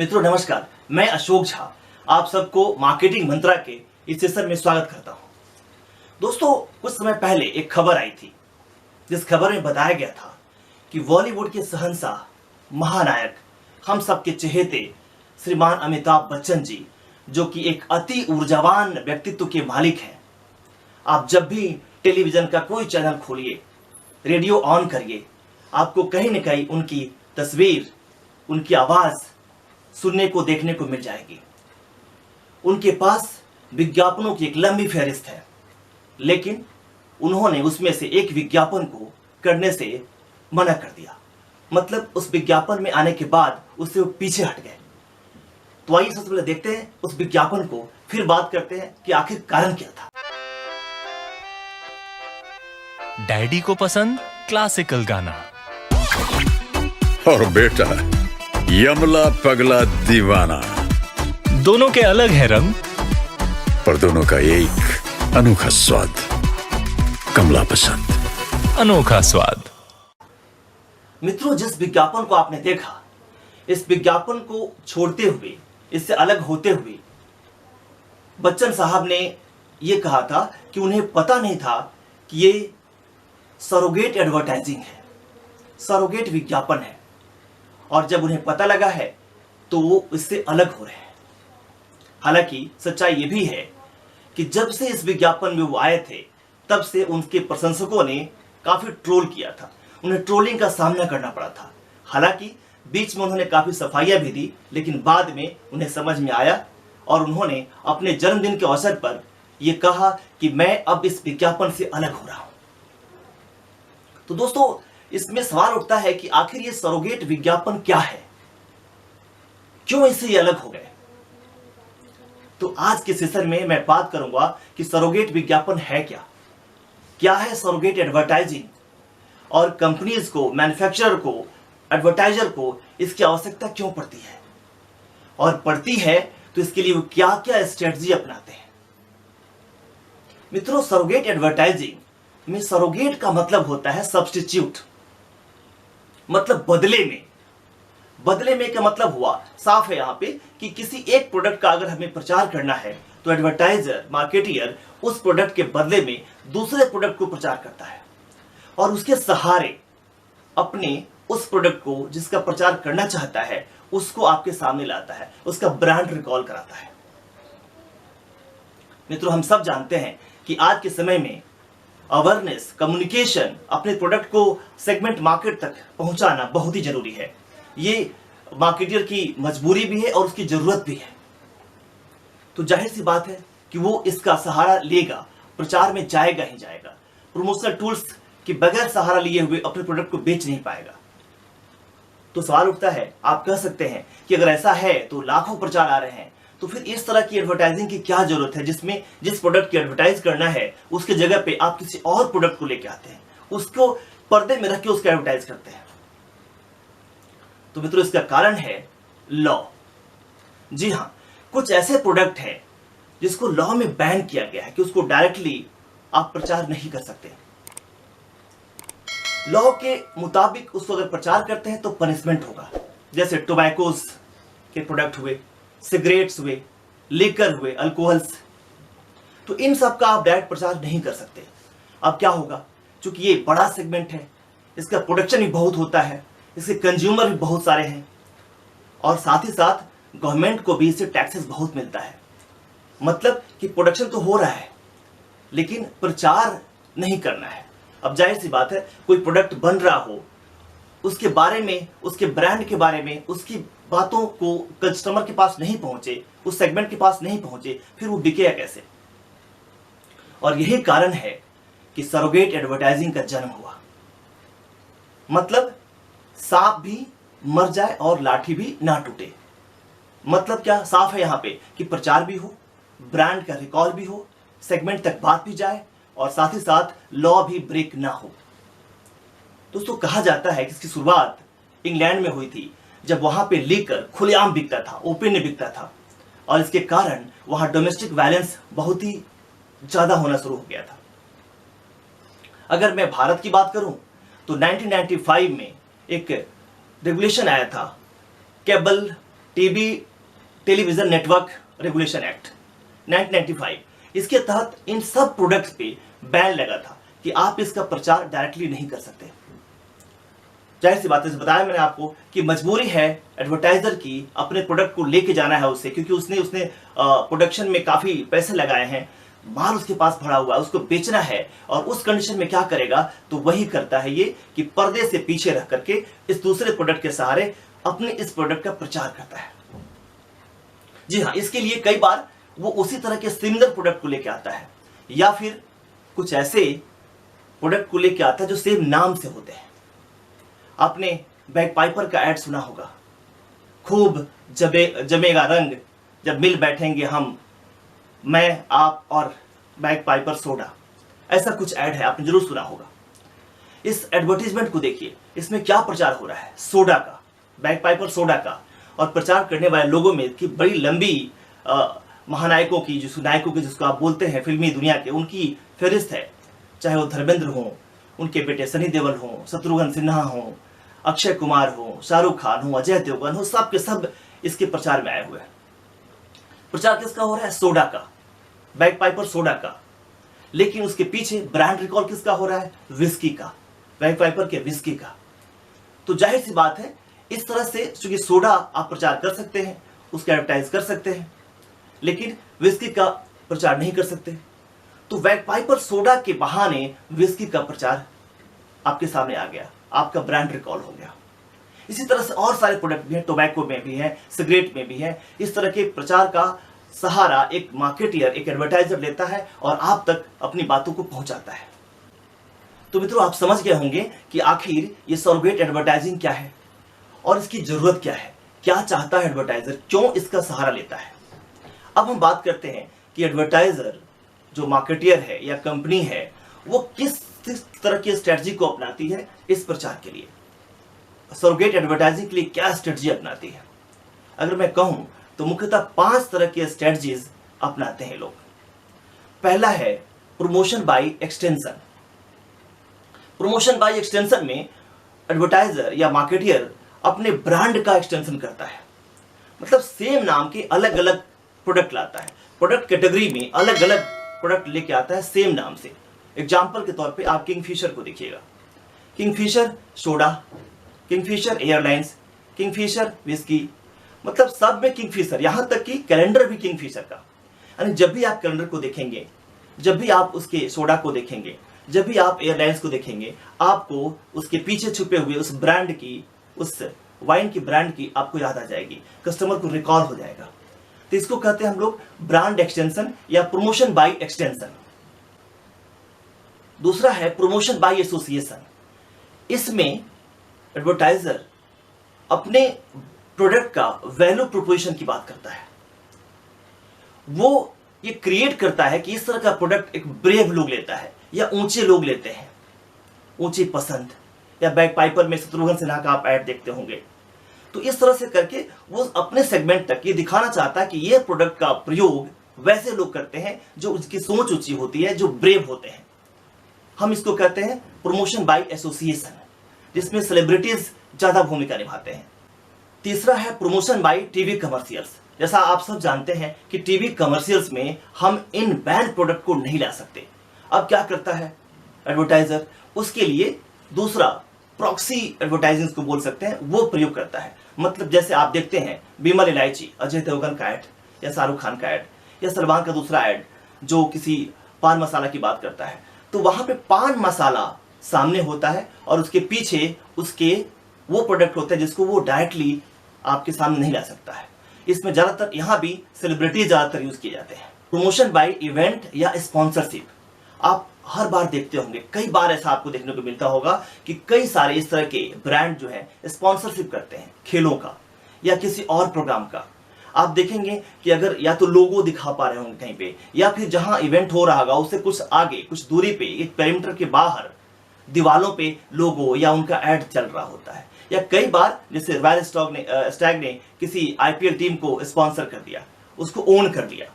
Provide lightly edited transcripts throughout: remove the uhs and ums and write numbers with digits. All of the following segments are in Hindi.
मित्रों नमस्कार, मैं अशोक झा आप सबको मार्केटिंग मंत्रा के इस सेशन में स्वागत करता हूं। दोस्तों, कुछ समय पहले एक खबर आई थी जिस खबर में बताया गया था कि बॉलीवुड के शहंशाह, महानायक, हम सबके चहेते श्रीमान अमिताभ बच्चन जी, जो कि एक अति ऊर्जावान व्यक्तित्व के मालिक हैं। आप जब भी टेलीविजन का कोई चैनल खोलिए, रेडियो ऑन करिए, आपको कहीं न कहीं उनकी तस्वीर, उनकी आवाज़ सुनने को देखने को मिल जाएगी। उनके पास विज्ञापनों की एक लंबी फहरिस्त है, लेकिन उन्होंने उसमें से एक विज्ञापन को करने से मना कर दिया। मतलब उस विज्ञापन में आने के बाद उससे वो पीछे हट गए। तो आइए सबसे पहले देखते हैं उस विज्ञापन को, फिर बात करते हैं कि आखिर कारण क्या था। डैडी को पसंद क्लासिकल गाना और बेटा यमला पगला दीवाना, दोनों के अलग है रंग, पर दोनों का एक अनोखा स्वाद। कमला पसंद, अनोखा स्वाद। मित्रों, जिस विज्ञापन को आपने देखा, इस विज्ञापन को छोड़ते हुए, इससे अलग होते हुए बच्चन साहब ने यह कहा था कि उन्हें पता नहीं था कि ये सरोगेट एडवर्टाइजिंग है, सरोगेट विज्ञापन है, और जब उन्हें पता लगा है तो वो इससे अलग हो रहे हैं। हालांकि सच्चाई ये भी है कि जब से इस विज्ञापन में वो आए थे, तब से उनके प्रशंसकों ने काफी ट्रोल किया था, उन्हें ट्रोलिंग का सामना करना पड़ा था। हालांकि बीच में उन्होंने काफी सफाइयां भी दी, लेकिन बाद में उन्हें समझ में आया और उन्होंने अपने जन्मदिन के अवसर पर यह कहा कि मैं अब इस विज्ञापन से अलग हो रहा हूं। तो दोस्तों, इसमें सवाल उठता है कि आखिर ये सरोगेट विज्ञापन क्या है, क्यों इससे ये अलग हो गए। तो आज के सेशन में मैं बात करूंगा कि सरोगेट विज्ञापन है क्या है सरोगेट एडवर्टाइजिंग, और कंपनीज को, मैन्युफैक्चरर को, एडवर्टाइजर को इसकी आवश्यकता क्यों पड़ती है, और पड़ती है तो इसके लिए वो क्या क्या स्ट्रेटजी अपनाते हैं। मित्रों, सरोगेट एडवर्टाइजिंग में सरोगेट का मतलब होता है सब्स्टिट्यूट, मतलब बदले में का मतलब हुआ साफ है यहां पे कि किसी एक प्रोडक्ट का अगर हमें प्रचार करना है तो एडवर्टाइजर, मार्केटियर उस प्रोडक्ट के बदले में दूसरे प्रोडक्ट को प्रचार करता है और उसके सहारे अपने उस प्रोडक्ट को जिसका प्रचार करना चाहता है उसको आपके सामने लाता है, उसका ब्रांड रिकॉल कराता है। मित्रों, हम सब जानते हैं कि आज के समय में अवेयरनेस, कम्युनिकेशन, अपने प्रोडक्ट को सेगमेंट मार्केट तक पहुंचाना बहुत ही जरूरी है। ये मार्केटियर की मजबूरी भी है और उसकी जरूरत भी है। तो जाहिर सी बात है कि वो इसका सहारा लेगा, प्रचार में जाएगा ही जाएगा। प्रमोशनल टूल्स के बगैर सहारा लिए हुए अपने प्रोडक्ट को बेच नहीं पाएगा। तो सवाल उठता है, आप कह सकते हैं कि अगर ऐसा है तो लाखों प्रचार आ रहे हैं, तो फिर इस तरह की एडवर्टाइजिंग की क्या जरूरत है, जिसमें जिस प्रोडक्ट की एडवर्टाइज करना है उसके जगह पे आप किसी और प्रोडक्ट को लेके आते हैं, उसको पर्दे में रख के उसका एडवर्टाइज करते हैं। तो मित्रों, इसका कारण है लॉ। जी हां, कुछ ऐसे प्रोडक्ट हैं जिसको लॉ में बैन किया गया है कि उसको डायरेक्टली आप प्रचार नहीं कर सकते। लॉ के मुताबिक उसको अगर प्रचार करते हैं तो पनिशमेंट होगा। जैसे टोबैकोस के प्रोडक्ट हुए, सिगरेट्स हुए, लेकर हुए, अल्कोहल्स, तो इन सब का आप डायरेक्ट प्रचार नहीं कर सकते। अब क्या होगा, चूंकि ये बड़ा सेगमेंट है, इसका प्रोडक्शन भी बहुत होता है, इसके कंज्यूमर भी बहुत सारे हैं, और साथ ही साथ गवर्नमेंट को भी इससे टैक्सेस बहुत मिलता है। मतलब कि प्रोडक्शन तो हो रहा है लेकिन प्रचार नहीं करना है। अब जाहिर सी बात है, कोई प्रोडक्ट बन रहा हो, उसके बारे में, उसके ब्रांड के बारे में, उसकी बातों को कस्टमर के पास नहीं पहुंचे, उस सेगमेंट के पास नहीं पहुंचे, फिर वो बिकेगा कैसे। और यही कारण है कि सरोगेट एडवर्टाइजिंग का जन्म हुआ। मतलब सांप भी मर जाए और लाठी भी ना टूटे। मतलब क्या, साफ है यहां पे कि प्रचार भी हो, ब्रांड का रिकॉल भी हो, सेगमेंट तक बात भी जाए, और साथ ही साथ लॉ भी ब्रेक ना हो। दोस्तों, कहा जाता है कि इसकी शुरुआत इंग्लैंड में हुई थी, जब वहां पे लीकर खुलेआम बिकता था, ओपन में बिकता था, और इसके कारण वहां डोमेस्टिक वायलेंस बहुत ही ज्यादा होना शुरू हो गया था। अगर मैं भारत की बात करूं तो 1995 में एक रेगुलेशन आया था, cable TV television network regulation act 1995, इसके तहत इन सब प्रोडक्ट्स पे बैन लगा था कि आप इसका प्रचार डायरेक्टली नहीं कर सकते। जाहिर सी बात है, बताया मैंने आपको कि मजबूरी है एडवर्टाइजर की अपने प्रोडक्ट को लेके जाना है उससे, क्योंकि उसने प्रोडक्शन में काफी पैसे लगाए हैं, माल उसके पास भरा हुआ है, उसको बेचना है। और उस कंडीशन में क्या करेगा, तो वही करता है ये कि पर्दे से पीछे रह करके इस दूसरे प्रोडक्ट के सहारे अपने इस प्रोडक्ट का प्रचार करता है। जी हाँ, इसके लिए कई बार वो उसी तरह के सिमिलर प्रोडक्ट को लेके आता है, या फिर कुछ ऐसे प्रोडक्ट को लेके आता है जो सेम नाम से होते हैं। आपने बैग पाइपर का ऐड सुना होगा, खूब जमेगा रंग जब मिल बैठेंगे हम, मैं आप और बैग पाइपर सोडा, ऐसा कुछ ऐड है, आपने जरूर सुना होगा। इस एडवर्टीजमेंट को देखिए, इसमें क्या प्रचार हो रहा है, सोडा का, बैग पाइपर सोडा का। और प्रचार करने वाले लोगों में की बड़ी लंबी महानायकों की, नायकों की जिसको आप बोलते हैं फिल्मी दुनिया के, उनकी फहरिस्त है। चाहे वो धर्मेंद्र हो, उनके बेटे सनी देओल हो, शत्रुघ्न सिन्हा हो, अक्षय कुमार हो, शाहरुख खान हो, अजय देवगन हो, सब के सब इसके प्रचार में आए हुए हैं। प्रचार किसका हो रहा है, सोडा का, बैग पाइपर सोडा का। लेकिन उसके पीछे ब्रांड रिकॉल किसका हो रहा है, विस्की का, बैग पाइपर के विस्की का। तो जाहिर सी बात है, इस तरह से चूंकि सोडा आप प्रचार कर सकते हैं, उसका एडवर्टाइज कर सकते हैं, लेकिन विस्की का प्रचार नहीं कर सकते। तो बैग पाइपर सोडा के बहाने विस्की का प्रचार आपके सामने आ गया, आपका ब्रांड रिकॉल हो गया। इसी तरह से और सारे प्रोडक्ट भी हैं, टोबैको में भी है, सिगरेट में भी है। इस तरह के प्रचार का सहारा एक मार्केटियर, एक एडवर्टाइजर लेता है और आप तक अपनी बातों को पहुंचाता है। तो मित्रों, आप समझ गए होंगे कि आखिर ये सरोगेट एडवर्टाइजिंग क्या है और इसकी जरूरत क्या है, क्या चाहता है एडवर्टाइजर, क्यों इसका सहारा लेता है। अब हम बात करते हैं कि एडवर्टाइजर जो मार्केटियर है या कंपनी है, वो किस तरह की स्ट्रेटजी को अपनाती है इस प्रचार के लिए, सरोगेट एडवर्टाइजिंग के लिए क्या स्ट्रेटजी अपनाती है। अगर मैं कहूं तो मुख्यतः 5 तरह की स्ट्रेटजीज अपनाते हैं लोग। पहला है promotion by extension. Promotion by extension में एडवर्टाइजर या मार्केटियर अपने ब्रांड का एक्सटेंशन करता है, मतलब सेम नाम के अलग अलग प्रोडक्ट लाता है, प्रोडक्ट कैटेगरी में अलग अलग प्रोडक्ट लेके आता है सेम नाम से। एग्जाम्पल के तौर पे आप किंगफिशर को देखिएगा, Kingfisher soda, Kingfisher airlines, Kingfisher whisky, मतलब सब में किंगफिशर, यहां तक कि कैलेंडर भी किंगफिशर का। यानी जब भी आप कैलेंडर को देखेंगे, जब भी आप उसके सोडा को देखेंगे, जब भी आप एयरलाइंस को देखेंगे, आपको उसके पीछे छुपे हुए उस ब्रांड की, उस वाइन की ब्रांड की आपको याद आ जाएगी, कस्टमर को रिकॉल हो जाएगा। तो इसको कहते हैं हम लोग ब्रांड एक्सटेंशन या प्रमोशन बाय एक्सटेंशन। दूसरा है प्रमोशन बाय एसोसिएशन। इसमें एडवर्टाइजर अपने प्रोडक्ट का वैल्यू प्रोपोजिशन की बात करता है। वो ये क्रिएट करता है कि इस तरह का प्रोडक्ट एक ब्रेव लोग लेता है या ऊंचे लोग लेते हैं, ऊंची पसंद। या बैग पाइपर में शत्रुघ्न सिन्हा का आप ऐड देखते होंगे। तो इस तरह से करके वो अपने सेगमेंट तक ये दिखाना चाहता है कि ये प्रोडक्ट का प्रयोग वैसे लोग करते हैं जो उनकी सोच ऊंची होती है, जो ब्रेव होते हैं। हम इसको कहते हैं प्रमोशन बाय एसोसिएशन, जिसमें सेलिब्रिटीज ज्यादा भूमिका निभाते हैं। तीसरा है प्रमोशन बाय टीवी कमर्शियल्स। जैसा आप सब जानते हैं कि टीवी कमर्शियल्स में हम इन बैन प्रोडक्ट को नहीं ला सकते। अब क्या करता है एडवर्टाइजर, उसके लिए दूसरा प्रॉक्सी एडवर्टाइजिंग को बोल सकते हैं, वो प्रयोग करता है। मतलब जैसे आप देखते हैं बिमल इलायची, अजय देवगन का ऐड, या शाहरुख खान का ऐड, या सलमान का दूसरा ऐड जो किसी पान मसाला की बात करता है, तो वहां पे पान मसाला सामने होता है और उसके पीछे उसके वो प्रोडक्ट होते हैं जिसको वो डायरेक्टली आपके सामने नहीं ला सकता है। इसमें ज्यादातर यहां भी सेलिब्रिटी ज्यादातर यूज किए जाते हैं। प्रमोशन बाय इवेंट या स्पॉन्सरशिप, आप हर बार देखते होंगे, कई बार ऐसा आपको देखने को मिलता होगा कि कई सारे इस तरह के ब्रांड जो है स्पॉन्सरशिप करते हैं खेलों का या किसी और प्रोग्राम का। आप देखेंगे कि अगर या तो लोगो दिखा पा रहे होंगे कहीं पे, या फिर जहां इवेंट हो रहा होगा उससे कुछ आगे, कुछ दूरी पे, एक पेरीमीटर के बाहर दीवालों पे लोगो या उनका ऐड चल रहा होता है। या कई बार जैसे रॉयल स्टैग ने किसी आईपीएल टीम को स्पॉन्सर कर दिया, उसको ओन कर लिया,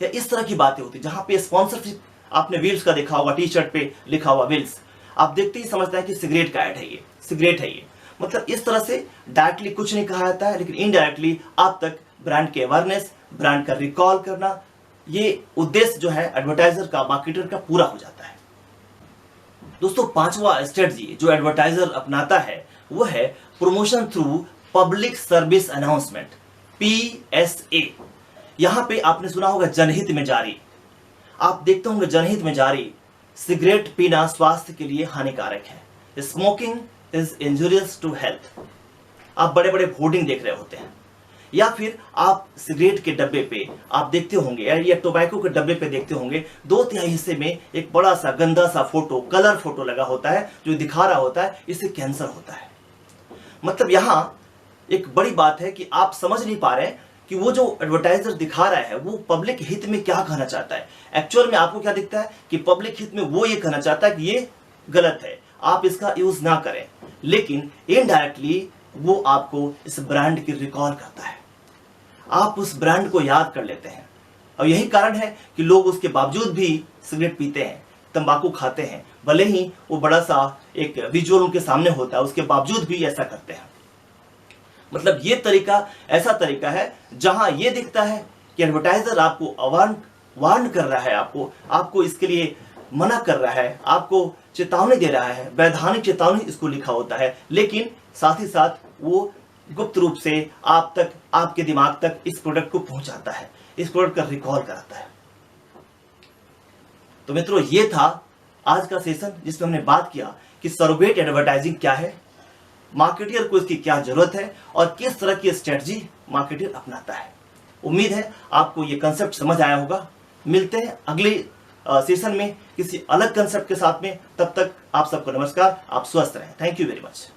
या इस तरह की बातें होती जहां पे स्पॉन्सरशिप। आपने व्हील्स का देखा होगा, टी शर्ट पे लिखा हुआ व्हील्स, आप देखते ही समझते हैं कि सिगरेट का ऐड है, ये सिगरेट है ये। मतलब इस तरह से डायरेक्टली कुछ नहीं कहा जाता है, लेकिन इनडायरेक्टली आप तक ब्रांड के अवेयरनेस, ब्रांड का रिकॉल करना, ये उद्देश्य जो है एडवर्टाइजर का, मार्केटर का पूरा हो जाता है। दोस्तों, पांचवा स्ट्रेटजी जो एडवर्टाइजर अपनाता है वो है promotion through public service announcement, PSA। यहां पे आपने सुना होगा जनहित में जारी। आप देखते होंगे जनहित में जारी, सिगरेट पीना स्वास्थ्य के लिए हानिकारक है, smoking is injurious to health. आप बड़े बड़े होर्डिंग देख रहे होते हैं, या फिर आप सिगरेट के डब्बे पे आप देखते होंगे या टोबैको के डब्बे पे देखते होंगे, 2/3 हिस्से में एक बड़ा सा गंदा सा फोटो, कलर फोटो लगा होता है जो दिखा रहा होता है इससे कैंसर होता है। मतलब यहां एक बड़ी बात है कि आप समझ नहीं पा रहे कि वो जो एडवर्टाइजर दिखा रहा है वो पब्लिक हित में क्या कहना चाहता है। एक्चुअल में आपको क्या दिखता है कि पब्लिक हित में वो ये कहना चाहता है कि ये गलत है, आप इसका यूज ना करें, लेकिन इनडायरेक्टली वो आपको इस ब्रांड की रिकॉल करता है, आप उस ब्रांड को याद कर लेते हैं। और यही कारण है कि लोग उसके बावजूद भी सिगरेट पीते हैं, तंबाकू खाते हैं, भले ही वो बड़ा सा एक विजुअल उनके सामने होता है, उसके बावजूद भी ऐसा करते हैं। मतलब ये तरीका ऐसा तरीका है जहां ये दिखता है कि एडवर्टाइजर आपको वार्न कर रहा है, आपको इसके लिए मना कर रहा है, आपको चेतावनी दे रहा है, वैधानिक चेतावनी इसको लिखा होता है, लेकिन साथ ही साथ वो गुप्त रूप से आप तक, आपके दिमाग तक इस प्रोडक्ट को पहुंचाता है, इस प्रोडक्ट का रिकॉल कराता है। तो मित्रों, ये था आज का सेशन जिसमें हमने बात किया कि सरोगेट एडवर्टाइजिंग क्या है, मार्केटियर को इसकी क्या जरूरत है और किस तरह की स्ट्रेटजी मार्केटियर अपनाता है। उम्मीद है आपको ये कंसेप्ट समझ आया होगा। मिलते हैं अगले सेशन में किसी अलग कंसेप्ट के साथ में। तब तक आप सबको नमस्कार, आप स्वस्थ रहें। Thank you very much.